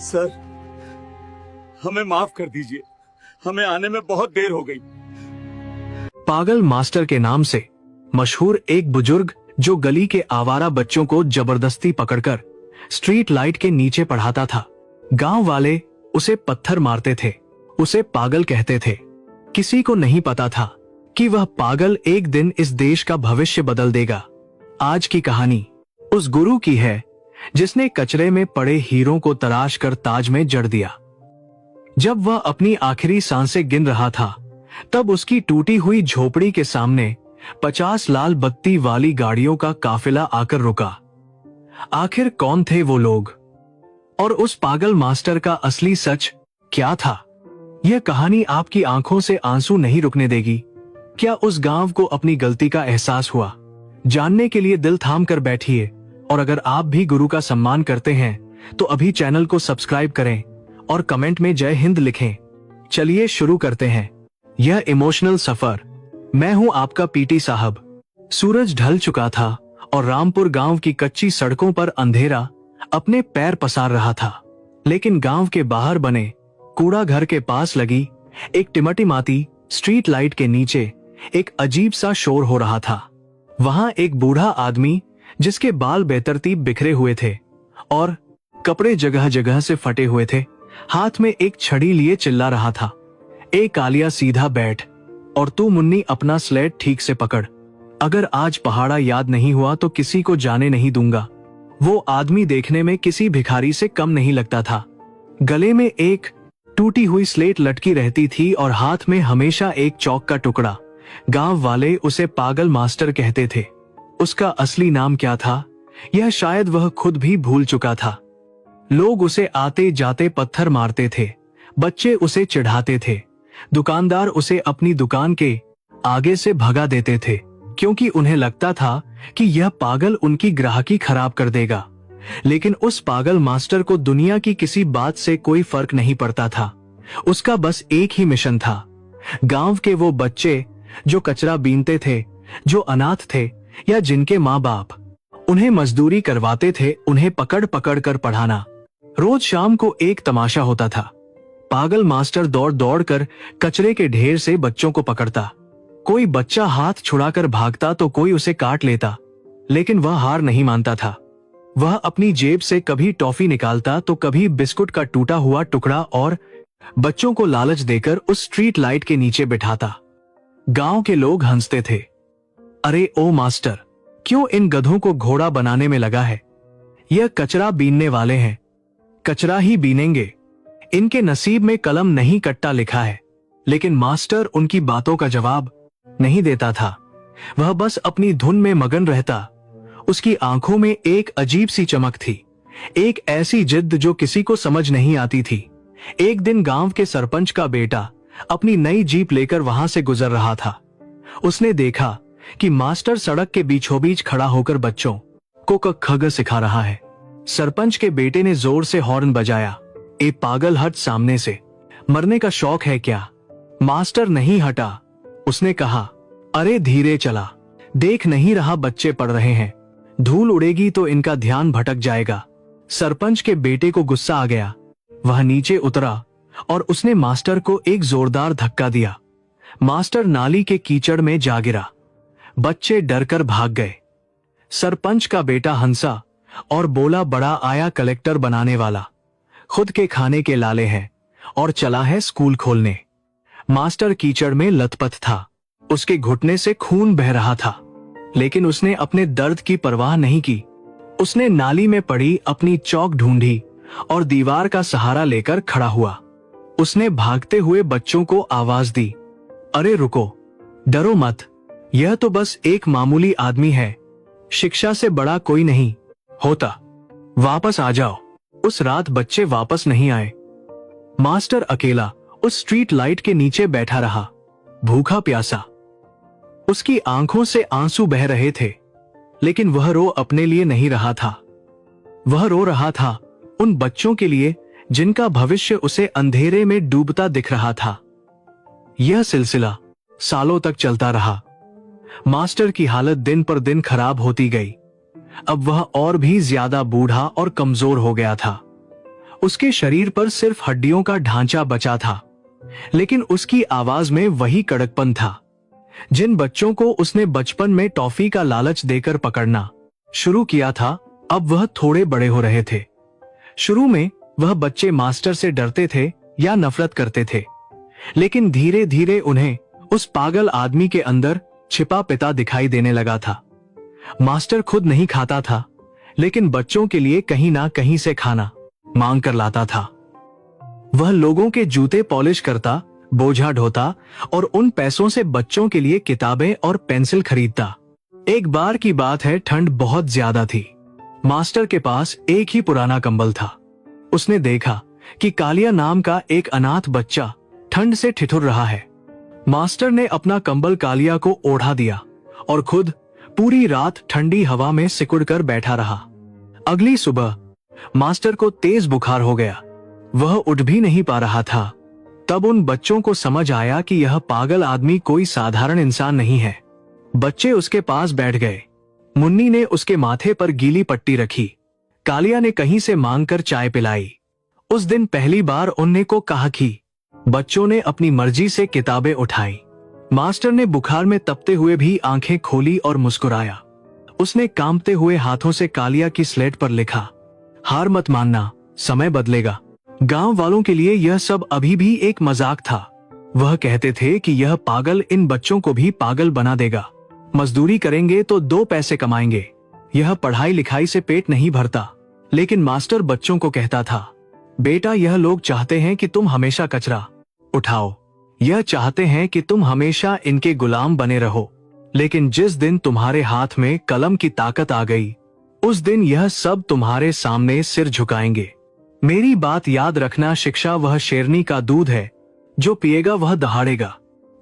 Sir, हमें माफ कर दीजिए, हमें आने में बहुत देर हो गई। पागल मास्टर के नाम से मशहूर एक बुजुर्ग जो गली के आवारा बच्चों को जबरदस्ती पकड़कर स्ट्रीट लाइट के नीचे पढ़ाता था। गांव वाले उसे पत्थर मारते थे, उसे पागल कहते थे। किसी को नहीं पता था कि वह पागल एक दिन इस देश का भविष्य बदल देगा। आज की कहानी उस गुरु की है जिसने कचरे में पड़े हीरों को तराश कर ताज में जड़ दिया। जब वह अपनी आखिरी सांसें गिन रहा था, तब उसकी टूटी हुई झोपड़ी के सामने 50 लाल बत्ती वाली गाड़ियों का काफिला आकर रुका। आखिर कौन थे वो लोग और उस पागल मास्टर का असली सच क्या था? यह कहानी आपकी आंखों से आंसू नहीं रुकने देगी। क्या उस गांव को अपनी गलती का एहसास हुआ? जानने के लिए दिल थाम कर बैठिए। और अगर आप भी गुरु का सम्मान करते हैं तो अभी चैनल को सब्सक्राइब करें और कमेंट में जय हिंद लिखें। चलिए शुरू करते हैं यह इमोशनल सफर। मैं हूं आपका पीटी साहब। सूरज ढल चुका था और रामपुर गांव की कच्ची सड़कों पर अंधेरा अपने पैर पसार रहा था। लेकिन गांव के बाहर बने कूड़ा घर के पास लगी एक टिमटिमाती स्ट्रीट लाइट के नीचे एक अजीब सा शोर हो रहा था। वहां एक बूढ़ा आदमी जिसके बाल बेतरतीब बिखरे हुए थे और कपड़े जगह जगह से फटे हुए थे, हाथ में एक छड़ी लिए चिल्ला रहा था, ए कालिया सीधा बैठ और तू मुन्नी अपना स्लेट ठीक से पकड़। अगर आज पहाड़ा याद नहीं हुआ तो किसी को जाने नहीं दूंगा। वो आदमी देखने में किसी भिखारी से कम नहीं लगता था। गले में एक टूटी हुई स्लेट लटकी रहती थी और हाथ में हमेशा एक चौक का टुकड़ा। गांव वाले उसे पागल मास्टर कहते थे। उसका असली नाम क्या था, यह शायद वह खुद भी भूल चुका था। लोग उसे आते जाते पत्थर मारते थे, बच्चे उसे चिढ़ाते थे, दुकानदार उसे अपनी दुकान के आगे से भगा देते थे, क्योंकि उन्हें लगता था कि यह पागल उनकी ग्राहकी खराब कर देगा। लेकिन उस पागल मास्टर को दुनिया की किसी बात से कोई फर्क नहीं पड़ता था। उसका बस एक ही मिशन था। गांव के वो बच्चे जो कचरा बीनते थे, जो अनाथ थे या जिनके माँ बाप उन्हें मजदूरी करवाते थे, उन्हें पकड़ पकड़ कर पढ़ाना। रोज शाम को एक तमाशा होता था। पागल मास्टर दौड़ दौड़ कर कचरे के ढेर से बच्चों को पकड़ता। कोई बच्चा हाथ छुड़ाकर भागता तो कोई उसे काट लेता, लेकिन वह हार नहीं मानता था। वह अपनी जेब से कभी टॉफी निकालता तो कभी बिस्कुट का टूटा हुआ टुकड़ा और बच्चों को लालच देकर उस स्ट्रीट लाइट के नीचे बिठाता। गांव के लोग हंसते थे, अरे ओ मास्टर, क्यों इन गधों को घोड़ा बनाने में लगा है? यह कचरा बीनने वाले हैं, कचरा ही बीनेंगे। इनके नसीब में कलम नहीं कट्टा लिखा है। लेकिन मास्टर उनकी बातों का जवाब नहीं देता था। वह बस अपनी धुन में मगन रहता। उसकी आंखों में एक अजीब सी चमक थी, एक ऐसी जिद्द जो किसी को समझ नहीं आती थी। एक दिन गांव के सरपंच का बेटा अपनी नई जीप लेकर वहां से गुजर रहा था। उसने देखा कि मास्टर सड़क के बीचों बीच खड़ा होकर बच्चों को क ख ग सिखा रहा है। सरपंच के बेटे ने जोर से हॉर्न बजाया, ए पागल हट सामने से, मरने का शौक है क्या? मास्टर नहीं हटा। उसने कहा, अरे धीरे चला, देख नहीं रहा बच्चे पढ़ रहे हैं, धूल उड़ेगी तो इनका ध्यान भटक जाएगा। सरपंच के बेटे को गुस्सा आ गया। वह नीचे उतरा और उसने मास्टर को एक जोरदार धक्का दिया। मास्टर नाली के कीचड़ में जा गिरा। बच्चे डरकर भाग गए। सरपंच का बेटा हंसा और बोला, बड़ा आया कलेक्टर बनाने वाला, खुद के खाने के लाले हैं और चला है स्कूल खोलने। मास्टर कीचड़ में लथपथ था, उसके घुटने से खून बह रहा था, लेकिन उसने अपने दर्द की परवाह नहीं की। उसने नाली में पड़ी अपनी चौक ढूंढी और दीवार का सहारा लेकर खड़ा हुआ। उसने भागते हुए बच्चों को आवाज दी, अरे रुको, डरो मत, यह तो बस एक मामूली आदमी है, शिक्षा से बड़ा कोई नहीं होता, वापस आ जाओ। उस रात बच्चे वापस नहीं आए। मास्टर अकेला उस स्ट्रीट लाइट के नीचे बैठा रहा, भूखा प्यासा। उसकी आंखों से आंसू बह रहे थे, लेकिन वह रो अपने लिए नहीं रहा था। वह रो रहा था उन बच्चों के लिए जिनका भविष्य उसे अंधेरे में डूबता दिख रहा था। यह सिलसिला सालों तक चलता रहा। मास्टर की हालत दिन पर दिन खराब होती गई। अब वह और भी ज्यादा बूढ़ा और कमजोर हो गया था। उसके शरीर पर सिर्फ हड्डियों का ढांचा बचा था, लेकिन उसकी आवाज में वही कड़कपन था। जिन बच्चों को उसने बचपन में टॉफी का लालच देकर पकड़ना शुरू किया था, अब वह थोड़े बड़े हो रहे थे। शुरू में वह बच्चे मास्टर से डरते थे या नफरत करते थे, लेकिन धीरे धीरे उन्हें उस पागल आदमी के अंदर छिपा पिता दिखाई देने लगा था। मास्टर खुद नहीं खाता था, लेकिन बच्चों के लिए कहीं ना कहीं से खाना मांग कर लाता था। वह लोगों के जूते पॉलिश करता, बोझा ढोता और उन पैसों से बच्चों के लिए किताबें और पेंसिल खरीदता। एक बार की बात है, ठंड बहुत ज्यादा थी। मास्टर के पास एक ही पुराना कंबल था। उसने देखा कि कालिया नाम का एक अनाथ बच्चा ठंड से ठिठुर रहा है। मास्टर ने अपना कंबल कालिया को ओढ़ा दिया और खुद पूरी रात ठंडी हवा में सिकुड़कर बैठा रहा। अगली सुबह मास्टर को तेज बुखार हो गया। वह उठ भी नहीं पा रहा था। तब उन बच्चों को समझ आया कि यह पागल आदमी कोई साधारण इंसान नहीं है। बच्चे उसके पास बैठ गए। मुन्नी ने उसके माथे पर गीली पट्टी रखी। कालिया ने कहीं से मांगकर चाय पिलाई। उस दिन पहली बार उन्ने को कहा कि बच्चों ने अपनी मर्जी से किताबें उठाई। मास्टर ने बुखार में तपते हुए भी आंखें खोली और मुस्कुराया। उसने कांपते हुए हाथों से कालिया की स्लेट पर लिखा, हार मत मानना, समय बदलेगा। गांव वालों के लिए यह सब अभी भी एक मजाक था। वह कहते थे कि यह पागल इन बच्चों को भी पागल बना देगा। मजदूरी करेंगे तो 2 पैसे कमाएंगे। यह पढ़ाई लिखाई से पेट नहीं भरता। लेकिन मास्टर बच्चों को कहता था, बेटा, यह लोग चाहते हैं कि तुम हमेशा कचरा उठाओ। यह चाहते हैं कि तुम हमेशा इनके गुलाम बने रहो। लेकिन जिस दिन तुम्हारे हाथ में कलम की ताकत आ गई, उस दिन यह सब तुम्हारे सामने सिर झुकाएंगे। मेरी बात याद रखना, शिक्षा वह शेरनी का दूध है, जो पिएगा वह दहाड़ेगा।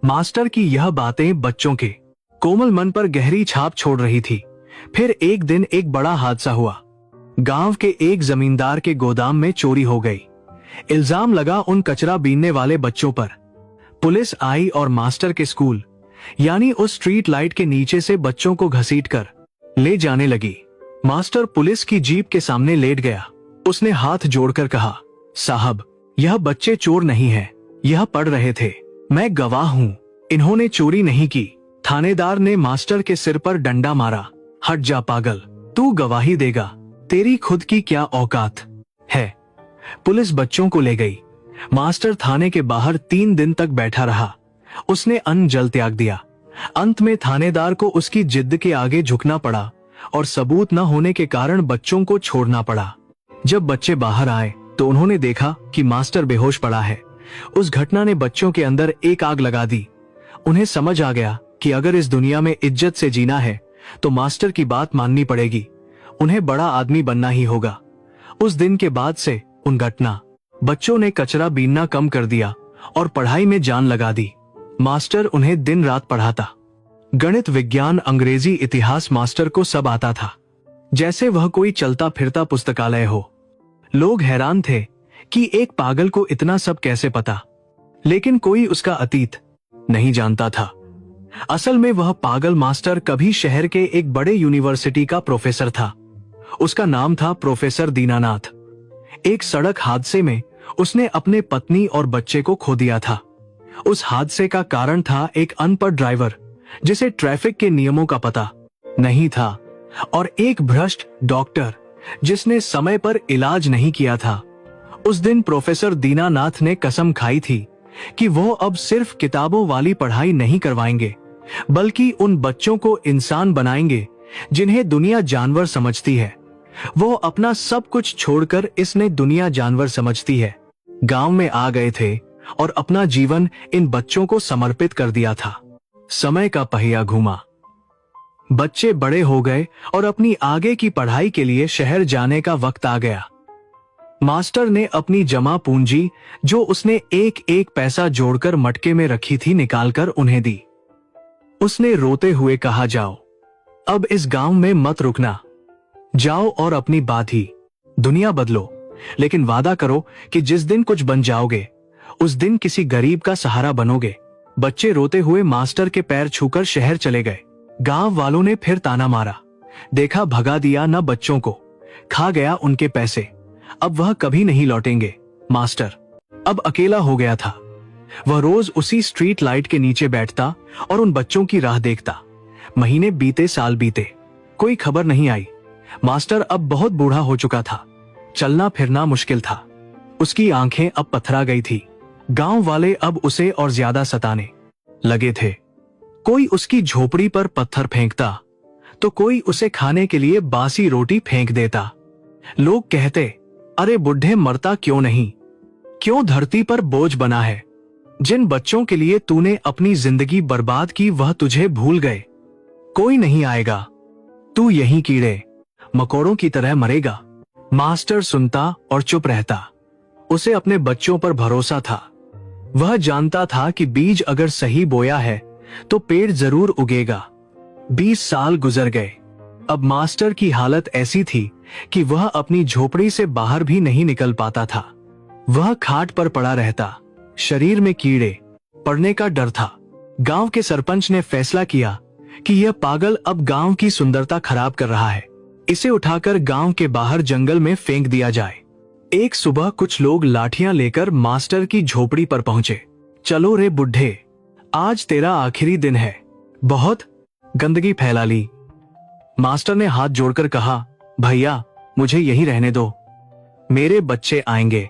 मास्टर की यह बातें बच्चों के कोमल मन पर गहरी छाप छोड़ रही थी। फिर एक दिन एक बड़ा हादसा हुआ। गांव के एक जमींदार के गोदाम में चोरी हो गई। इल्जाम लगा उन कचरा बीनने वाले बच्चों पर। पुलिस आई और मास्टर के स्कूल यानी उस स्ट्रीट लाइट के नीचे से बच्चों को घसीटकर ले जाने लगी। मास्टर पुलिस की जीप के सामने लेट गया। उसने हाथ जोड़कर कहा, साहब, यह बच्चे चोर नहीं हैं, यह पढ़ रहे थे। मैं गवाह हूं, इन्होंने चोरी नहीं की। थानेदार ने मास्टर के सिर पर डंडा मारा। हट जा पागल, तू गवाही देगा, तेरी खुद की क्या औकात है। पुलिस बच्चों को ले गई। मास्टर थाने के बाहर 3 दिन तक बैठा रहा। उसने अन्न जल त्याग दिया। अंत में थानेदार को उसकी जिद के आगे झुकना पड़ा और सबूत न होने के कारण बच्चों को छोड़ना पड़ा। जब बच्चे बाहर आए तो उन्होंने देखा कि मास्टर बेहोश पड़ा है। उस घटना ने बच्चों के अंदर एक आग लगा दी। उन्हें समझ आ गया कि अगर इस दुनिया में इज्जत से जीना है तो मास्टर की बात माननी पड़ेगी। उन्हें बड़ा आदमी बनना ही होगा। उस दिन के बाद से उन घटना बच्चों ने कचरा बीनना कम कर दिया और पढ़ाई में जान लगा दी। मास्टर उन्हें दिन रात पढ़ाता। गणित, विज्ञान, अंग्रेजी, इतिहास मास्टर को सब आता था, जैसे वह कोई चलता फिरता पुस्तकालय हो। लोग हैरान थे कि एक पागल को इतना सब कैसे पता, लेकिन कोई उसका अतीत नहीं जानता था। असल में वह पागल मास्टर कभी शहर के एक बड़े यूनिवर्सिटी का प्रोफेसर था। उसका नाम था प्रोफेसर दीनानाथ। एक सड़क हादसे में उसने अपने पत्नी और बच्चे को खो दिया था। उस हादसे का कारण था एक अनपढ़ ड्राइवर जिसे ट्रैफिक के नियमों का पता नहीं था और एक भ्रष्ट डॉक्टर जिसने समय पर इलाज नहीं किया था। उस दिन प्रोफेसर दीनानाथ ने कसम खाई थी कि वो अब सिर्फ किताबों वाली पढ़ाई नहीं करवाएंगे, बल्कि उन बच्चों को इंसान बनाएंगे जिन्हें दुनिया जानवर समझती है। वो अपना सब कुछ छोड़कर इसने दुनिया जानवर समझती है गांव में आ गए थे और अपना जीवन इन बच्चों को समर्पित कर दिया था। समय का पहिया घूमा। बच्चे बड़े हो गए और अपनी आगे की पढ़ाई के लिए शहर जाने का वक्त आ गया। मास्टर ने अपनी जमा पूंजी, जो उसने एक एक पैसा जोड़कर मटके में रखी थी, निकालकर उन्हें दी। उसने रोते हुए कहा, जाओ, अब इस गांव में मत रुकना। जाओ और अपनी बात ही दुनिया बदलो, लेकिन वादा करो कि जिस दिन कुछ बन जाओगे उस दिन किसी गरीब का सहारा बनोगे। बच्चे रोते हुए मास्टर के पैर छूकर शहर चले गए। गांव वालों ने फिर ताना मारा। देखा, भगा दिया न बच्चों को, खा गया उनके पैसे। अब वह कभी नहीं लौटेंगे। मास्टर अब अकेला हो गया था। वह रोज उसी स्ट्रीट लाइट के नीचे बैठता और उन बच्चों की राह देखता। महीने बीते, साल बीते, कोई खबर नहीं आई। मास्टर अब बहुत बूढ़ा हो चुका था। चलना फिरना मुश्किल था। उसकी आंखें अब पथरा गई थी। गांव वाले अब उसे और ज्यादा सताने लगे थे। कोई उसकी झोपड़ी पर पत्थर फेंकता तो कोई उसे खाने के लिए बासी रोटी फेंक देता। लोग कहते, अरे बुढ़े मरता क्यों नहीं, क्यों धरती पर बोझ बना है। जिन बच्चों के लिए तूने अपनी जिंदगी बर्बाद की वह तुझे भूल गए। कोई नहीं आएगा, तू यहीं कीड़े मकोड़ों की तरह मरेगा। मास्टर सुनता और चुप रहता। उसे अपने बच्चों पर भरोसा था। वह जानता था कि बीज अगर सही बोया है तो पेड़ जरूर उगेगा। 20 साल गुजर गए। अब मास्टर की हालत ऐसी थी कि वह अपनी झोपड़ी से बाहर भी नहीं निकल पाता था। वह खाट पर पड़ा रहता। शरीर में कीड़े पड़ने का डर था। गांव के सरपंच ने फैसला किया कि यह पागल अब गांव की सुंदरता खराब कर रहा है। इसे उठाकर गांव के बाहर जंगल में फेंक दिया जाए। एक सुबह कुछ लोग लाठियां लेकर मास्टर की झोपड़ी पर पहुंचे। चलो रे बुढ़े, आज तेरा आखिरी दिन है, बहुत गंदगी फैला ली। मास्टर ने हाथ जोड़कर कहा, भैया मुझे यहीं रहने दो, मेरे बच्चे आएंगे,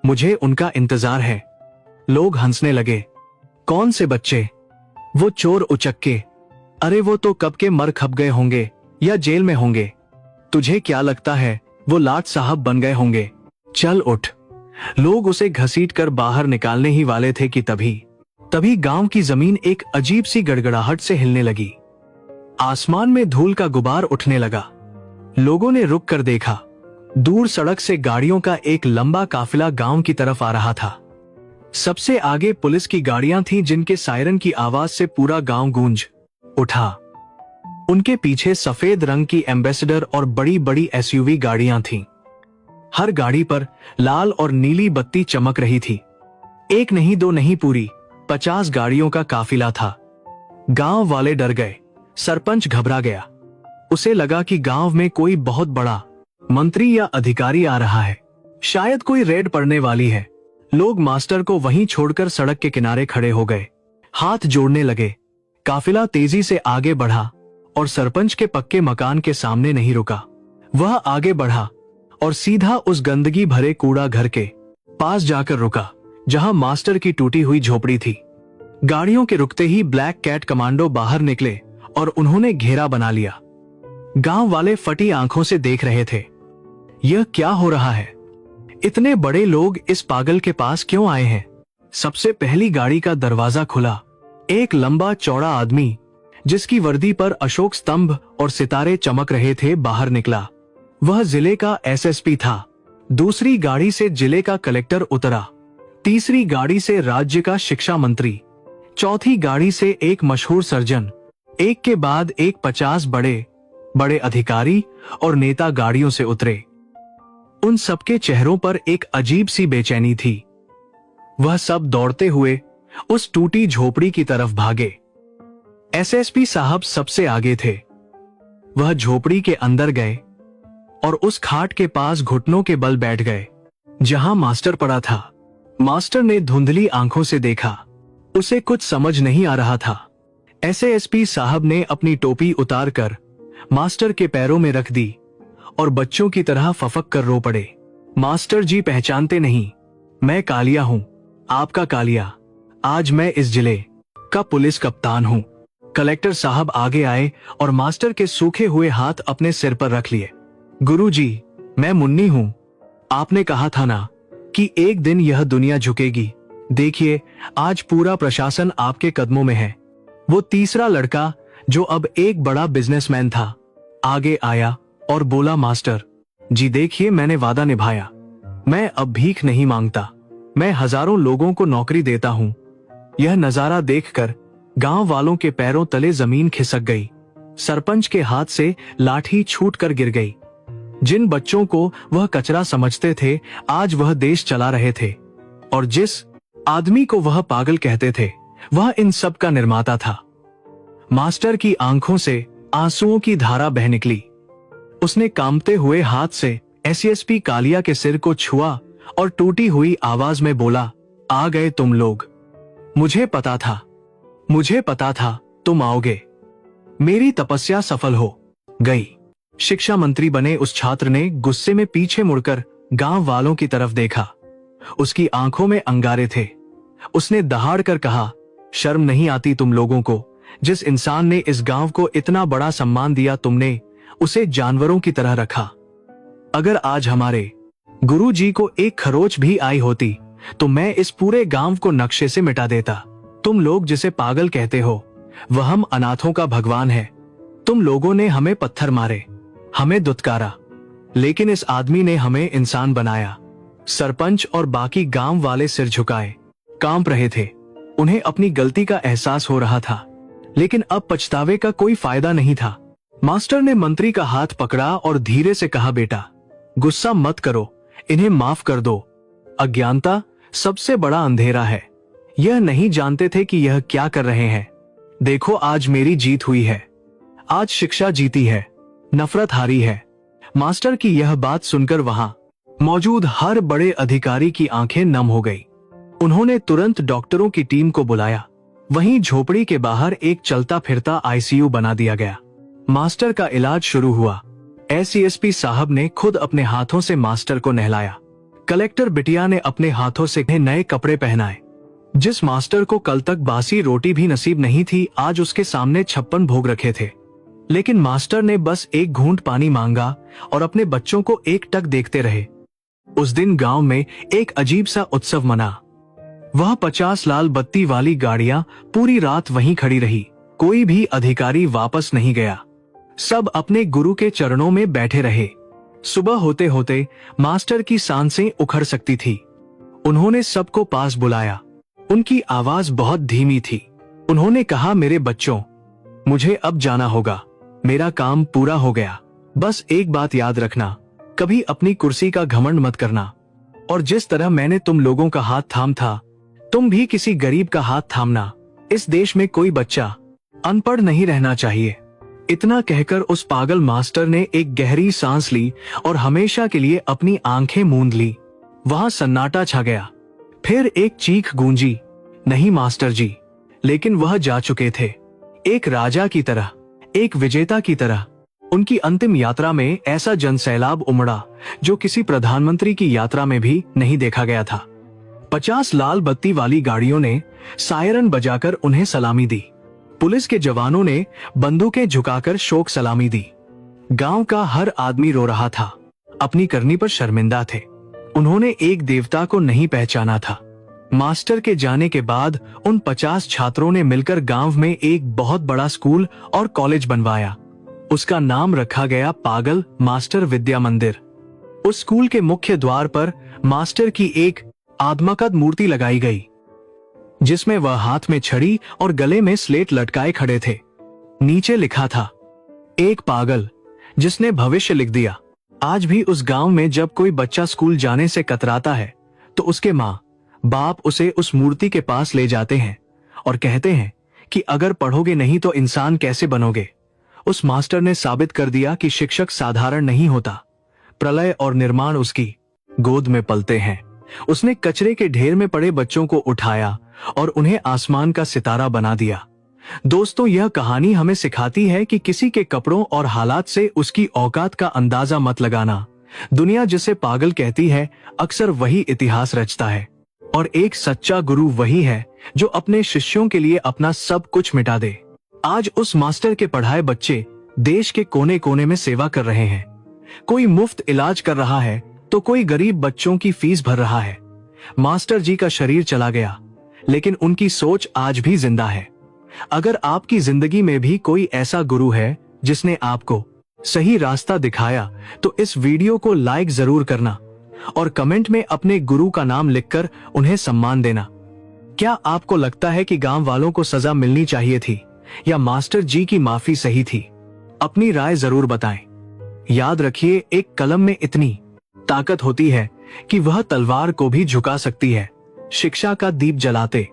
मुझे उनका इंतजार है। लोग हंसने लगे। कौन से बच्चे? वो चोर उचक्के। अरे वो तो कब के मर खप गए होंगे या जेल में होंगे। तुझे क्या लगता है वो लाट साहब बन गए होंगे? चल उठ। लोग उसे घसीटकर बाहर निकालने ही वाले थे कि तभी गांव की जमीन एक अजीब सी गड़गड़ाहट से हिलने लगी। आसमान में धूल का गुबार उठने लगा। लोगों ने रुक कर देखा। दूर सड़क से गाड़ियों का एक लंबा काफिला गांव की तरफ आ रहा था। सबसे आगे पुलिस की गाड़ियां थीं जिनके सायरन की आवाज से पूरा गांव गूंज उठा। उनके पीछे सफेद रंग की एम्बेसडर और बड़ी बड़ी एसयूवी गाड़ियां थीं। हर गाड़ी पर लाल और नीली बत्ती चमक रही थी। एक नहीं, दो नहीं, पूरी 50 गाड़ियों का काफिला था। गांव वाले डर गए। सरपंच घबरा गया। उसे लगा कि गांव में कोई बहुत बड़ा मंत्री या अधिकारी आ रहा है, शायद कोई रेड पड़ने वाली है। लोग मास्टर को वहीं छोड़कर सड़क के किनारे खड़े हो गए, हाथ जोड़ने लगे। काफिला तेजी से आगे बढ़ा और सरपंच के पक्के मकान के सामने नहीं रुका। वह आगे बढ़ा और सीधा उस गंदगी भरे कूड़ा घर के पास जाकर रुका जहां मास्टर की टूटी हुई झोपड़ी थी। गाड़ियों के रुकते ही ब्लैक कैट कमांडो बाहर निकले और उन्होंने घेरा बना लिया। गांव वाले फटी आंखों से देख रहे थे। यह क्या हो रहा है? इतने बड़े लोग इस पागल के पास क्यों आए हैं? सबसे पहली गाड़ी का दरवाजा खुला। एक लंबा चौड़ा आदमी जिसकी वर्दी पर अशोक स्तंभ और सितारे चमक रहे थे बाहर निकला। वह जिले का एसएसपी था। दूसरी गाड़ी से जिले का कलेक्टर उतरा। तीसरी गाड़ी से राज्य का शिक्षा मंत्री। चौथी गाड़ी से एक मशहूर सर्जन। एक के बाद एक 50 बड़े बड़े अधिकारी और नेता गाड़ियों से उतरे। उन सबके चेहरों पर एक अजीब सी बेचैनी थी। वह सब दौड़ते हुए उस टूटी झोपड़ी की तरफ भागे। एसएसपी साहब सबसे आगे थे। वह झोपड़ी के अंदर गए और उस खाट के पास घुटनों के बल बैठ गए जहां मास्टर पड़ा था। मास्टर ने धुंधली आंखों से देखा। उसे कुछ समझ नहीं आ रहा था। एसएसपी साहब ने अपनी टोपी उतारकर मास्टर के पैरों में रख दी और बच्चों की तरह फफक कर रो पड़े। मास्टर जी पहचानते नहीं? मैं कालिया हूं, आपका कालिया। आज मैं इस जिले का पुलिस कप्तान हूं। कलेक्टर साहब आगे आए और मास्टर के सूखे हुए हाथ अपने सिर पर रख लिए। गुरुजी, मैं मुन्नी हूं। आपने कहा था ना कि एक दिन यह दुनिया झुकेगी। देखिए, आज पूरा प्रशासन आपके कदमों में है। वो तीसरा लड़का जो अब एक बड़ा बिजनेसमैन था आगे आया और बोला, मास्टर जी देखिए, मैंने वादा निभाया। मैं अब भीख नहीं मांगता। मैं हजारों लोगों को नौकरी देता हूं। यह नजारा देखकर गांव वालों के पैरों तले जमीन खिसक गई। सरपंच के हाथ से लाठी छूटकर गिर गई। जिन बच्चों को वह कचरा समझते थे, आज वह देश चला रहे थे। और जिस आदमी को वह पागल कहते थे, वह इन सब का निर्माता था। मास्टर की आंखों से आंसुओं की धारा बह निकली। उसने कांपते हुए हाथ से एसएसपी कालिया के सिर को छुआ और टूटी हुई आवाज में बोला, आ गए तुम लोग। मुझे पता था तुम आओगे। मेरी तपस्या सफल हो गई। शिक्षा मंत्री बने उस छात्र ने गुस्से में पीछे मुड़कर गांव वालों की तरफ देखा। उसकी आंखों में अंगारे थे। उसने दहाड़ कर कहा, शर्म नहीं आती तुम लोगों को? जिस इंसान ने इस गांव को इतना बड़ा सम्मान दिया, तुमने उसे जानवरों की तरह रखा। अगर आज हमारे गुरु जी को एक खरोच भी आई होती तो मैं इस पूरे गांव को नक्शे से मिटा देता। तुम लोग जिसे पागल कहते हो, वह हम अनाथों का भगवान है। तुम लोगों ने हमें पत्थर मारे, हमें दुत्कारा, लेकिन इस आदमी ने हमें इंसान बनाया। सरपंच और बाकी गांव वाले सिर झुकाए, कांप रहे थे। उन्हें अपनी गलती का एहसास हो रहा था, लेकिन अब पछतावे का कोई फायदा नहीं था। मास्टर ने मंत्री का हाथ पकड़ा और धीरे से कहा, बेटा गुस्सा मत करो, इन्हें माफ कर दो। अज्ञानता सबसे बड़ा अंधेरा है। यह नहीं जानते थे कि यह क्या कर रहे हैं। देखो, आज मेरी जीत हुई है। आज शिक्षा जीती है, नफरत हारी है। मास्टर की यह बात सुनकर वहां मौजूद हर बड़े अधिकारी की आंखें नम हो गई। उन्होंने तुरंत डॉक्टरों की टीम को बुलाया। वहीं झोपड़ी के बाहर एक चलता फिरता आईसीयू बना दिया गया। मास्टर का इलाज शुरू हुआ। एसएसपी साहब ने खुद अपने हाथों से मास्टर को नहलाया। कलेक्टर बिटिया ने अपने हाथों से नए कपड़े पहनाए। जिस मास्टर को कल तक बासी रोटी भी नसीब नहीं थी, आज उसके सामने 56 भोग रखे थे। लेकिन मास्टर ने बस एक घूंट पानी मांगा और अपने बच्चों को एकटक देखते रहे। उस दिन गांव में एक अजीब सा उत्सव मना। वह 50 लाल बत्ती वाली गाड़ियां पूरी रात वहीं खड़ी रही। कोई भी अधिकारी वापस नहीं गया। सब अपने गुरु के चरणों में बैठे रहे। सुबह होते होते मास्टर की सांसें उखड़ सकती थी। उन्होंने सबको पास बुलाया। उनकी आवाज बहुत धीमी थी। उन्होंने कहा, मेरे बच्चों, मुझे अब जाना होगा। मेरा काम पूरा हो गया। बस एक बात याद रखना, कभी अपनी कुर्सी का घमंड मत करना। और जिस तरह मैंने तुम लोगों का हाथ थाम था, तुम भी किसी गरीब का हाथ थामना। इस देश में कोई बच्चा अनपढ़ नहीं रहना चाहिए। इतना कहकर उस पागल मास्टर ने एक गहरी सांस ली और हमेशा के लिए अपनी आंखें मूंद ली। वहां सन्नाटा छा गया। फिर एक चीख गूंजी, नहीं मास्टर जी, लेकिन वह जा चुके थे। एक राजा की तरह, एक विजेता की तरह। उनकी अंतिम यात्रा में ऐसा जनसैलाब उमड़ा जो किसी प्रधानमंत्री की यात्रा में भी नहीं देखा गया था। 50 लाल बत्ती वाली गाड़ियों ने सायरन बजाकर उन्हें सलामी दी। पुलिस के जवानों ने बंदूकें झुकाकर शोक सलामी दी। गांव का हर आदमी रो रहा था, अपनी करनी पर शर्मिंदा थे। उन्होंने एक देवता को नहीं पहचाना था। मास्टर के जाने के बाद उन 50 छात्रों ने मिलकर गांव में एक बहुत बड़ा स्कूल और कॉलेज बनवाया। उसका नाम रखा गया पागल मास्टर विद्या मंदिर। उस स्कूल के मुख्य द्वार पर मास्टर की एक आदमकद मूर्ति लगाई गई, जिसमें वह हाथ में छड़ी और गले में स्लेट लटकाए खड़े थे। नीचे लिखा था, एक पागल जिसने भविष्य लिख दिया। आज भी उस गांव में जब कोई बच्चा स्कूल जाने से कतराता है तो उसके माँ बाप उसे उस मूर्ति के पास ले जाते हैं और कहते हैं कि अगर पढ़ोगे नहीं तो इंसान कैसे बनोगे। उस मास्टर ने साबित कर दिया कि शिक्षक साधारण नहीं होता। प्रलय और निर्माण उसकी गोद में पलते हैं। उसने कचरे के ढेर में पड़े बच्चों को उठाया और उन्हें आसमान का सितारा बना दिया। दोस्तों, यह कहानी हमें सिखाती है कि किसी के कपड़ों और हालात से उसकी औकात का अंदाजा मत लगाना। दुनिया जिसे पागल कहती है, अक्सर वही इतिहास रचता है। और एक सच्चा गुरु वही है जो अपने शिष्यों के लिए अपना सब कुछ मिटा दे। आज उस मास्टर के पढ़ाए बच्चे देश के कोने कोने में सेवा कर रहे हैं। कोई मुफ्त इलाज कर रहा है तो कोई गरीब बच्चों की फीस भर रहा है। मास्टर जी का शरीर चला गया, लेकिन उनकी सोच आज भी जिंदा है। अगर आपकी जिंदगी में भी कोई ऐसा गुरु है जिसने आपको सही रास्ता दिखाया, तो इस वीडियो को लाइक जरूर करना और कमेंट में अपने गुरु का नाम लिखकर उन्हें सम्मान देना। क्या आपको लगता है कि गांव वालों को सजा मिलनी चाहिए थी या मास्टर जी की माफी सही थी? अपनी राय जरूर बताएं। याद रखिए, एक कलम में इतनी ताकत होती है कि वह तलवार को भी झुका सकती है। शिक्षा का दीप जलाते